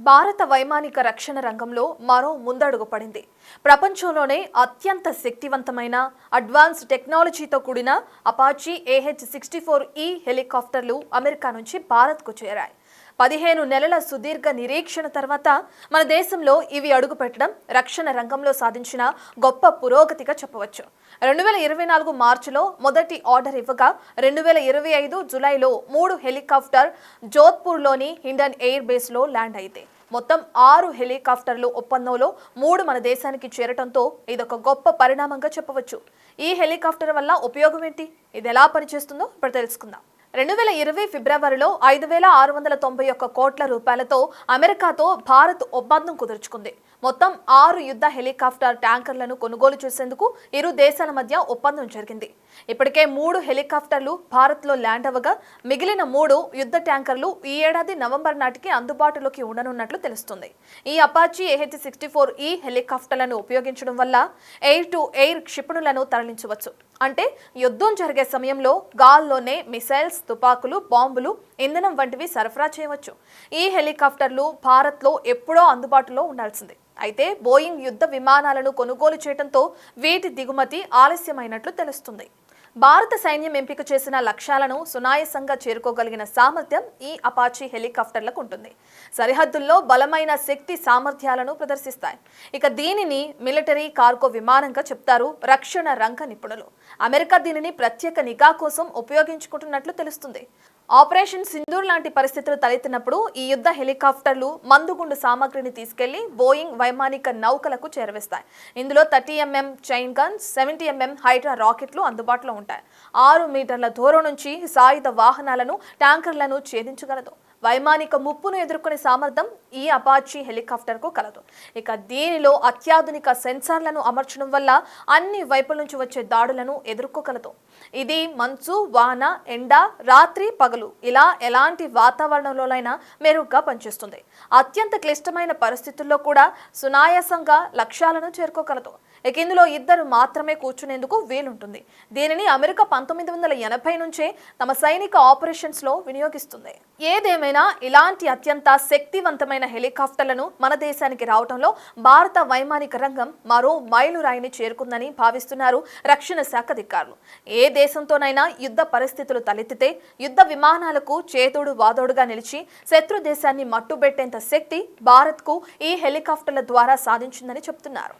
భారత వైమానిక రక్షణ రంగంలో మరో ముందడుగు పడింది. ప్రపంచంలోనే అత్యంత శక్తివంతమైన అడ్వాన్స్ టెక్నాలజీతో కూడిన అపాచీ AH-64E హెలికాప్టర్లు అమెరికా నుంచి భారత్కు చేరాయి. 15 నెలల సుదీర్ఘ నిరీక్షణ తర్వాత మన దేశంలో ఇవి అడుగుపెట్టడం రక్షణ రంగంలో సాధించిన గొప్ప పురోగతిగా చెప్పవచ్చు. 2024 మార్చిలో మొదటి ఆర్డర్ ఇవ్వగా 2025 జూలైలో 3 హెలికాప్టర్ జోధ్పూర్లోని హిండన్ ఎయిర్ బేస్లో ల్యాండ్ అయితే మొత్తం 6 హెలికాప్టర్లు ఒప్పందంలో 3 మన దేశానికి చేరటంతో ఇదొక గొప్ప పరిణామంగా చెప్పవచ్చు. ఈ హెలికాప్టర్ వల్ల ఉపయోగం ఏంటి, ఇది ఎలా పనిచేస్తుందో ఇప్పుడు తెలుసుకుందాం. 2020 ఫిబ్రవరిలో 5,691 కోట్ల రూపాయలతో అమెరికాతో భారత్ ఒప్పందం కుదుర్చుకుంది. మొత్తం 6 యుద్ధ హెలికాప్టర్ ట్యాంకర్లను కొనుగోలు చేసేందుకు ఇరు దేశాల మధ్య ఒప్పందం జరిగింది. ఇప్పటికే 3 హెలికాప్టర్లు భారత్లో ల్యాండ్ అవ్వగా మిగిలిన 3 యుద్ధ ట్యాంకర్లు ఈ ఏడాది నవంబర్ నాటికి అందుబాటులోకి ఉండనున్నట్లు తెలుస్తుంది. ఈ అపాచీ AH-64E హెలికాప్టర్లను ఉపయోగించడం వల్ల ఎయిర్ టు ఎయిర్ క్షిపణులను తరలించవచ్చు. అంటే యుద్ధం జరిగే సమయంలో గాల్లోనే మిసైల్స్, తుపాకులు, బాంబులు, ఇంధనం వంటివి సరఫరా చేయవచ్చు. ఈ హెలికాప్టర్లు భారత్లో ఎప్పుడో అందుబాటులో ఉండాల్సింది. అయితే బోయింగ్ యుద్ధ విమానాలను కొనుగోలు చేయడంతో వీటి దిగుమతి ఆలస్యమైనట్లు తెలుస్తుంది. భారత సైన్యం ఎంపిక చేసిన లక్ష్యాలను సునాయాసంగా చేరుకోగలిగిన సామర్థ్యం ఈ అపాచీ హెలికాప్టర్లకు ఉంటుంది. సరిహద్దుల్లో బలమైన శక్తి సామర్థ్యాలను ప్రదర్శిస్తాయి. ఇక దీనిని మిలిటరీ కార్గో విమానంగా చెప్తారు రక్షణ రంగ నిపుణులు. అమెరికా దీనిని ప్రత్యేక నిఘా కోసం ఉపయోగించుకుంటున్నట్లు తెలుస్తుంది. ఆపరేషన్ సింధూర్ లాంటి పరిస్థితులు తలెత్తినప్పుడు ఈ యుద్ధ హెలికాప్టర్లు మందుగుండు సామగ్రిని తీసుకెళ్లి బోయింగ్ వైమానిక నౌకలకు చేరవేస్తాయి. ఇందులో 30mm chain guns, 70mm Hydraa రాకెట్లు అందుబాటులో ఉంటాయి. 6 మీటర్ల దూరం నుంచి సాయుధ వాహనాలను, ట్యాంకర్లను ఛేదించగలదు. వైమానిక ముప్పును ఎదుర్కొనే సామర్థ్యం ఈ అపాచీ హెలికాప్టర్కు కలదు. ఇక దీనిలో అత్యాధునిక సెన్సార్లను అమర్చడం వల్ల అన్ని వైపుల నుంచి వచ్చే దాడులను ఎదుర్కోగలదు. ఇది మంచు, వాన, ఎండ, రాత్రి, పగలు ఇలా ఎలాంటి వాతావరణంలోనైనా మెరుగ్గా పనిచేస్తుంది. అత్యంత క్లిష్టమైన పరిస్థితుల్లో కూడా సునాయాసంగా లక్ష్యాలను చేరుకోగలదు. ఇక ఇందులో 2 మాత్రమే కూర్చునేందుకు వీలుంటుంది. దీనిని అమెరికా 1980 నుంచే తమ సైనిక ఆపరేషన్స్ లో వినియోగిస్తుంది. ఏదేమైనా ఇలాంటి అత్యంత శక్తివంతమైన హెలికాప్టర్లను మన దేశానికి రావడంలో భారత వైమానిక రంగం మరో మైలురాయిని చేరుకుందని భావిస్తున్నారు రక్షణ శాఖ అధికారులు. ఏ దేశంతోనైనా యుద్ధ పరిస్థితులు తలెత్తితే యుద్ధ విమానాలకు చేదోడు వాదోడుగా నిలిచి శత్రు దేశాన్ని మట్టుబెట్టేంత శక్తి భారత్కు ఈ హెలికాప్టర్ల ద్వారా సాధించిందని చెబుతున్నారు.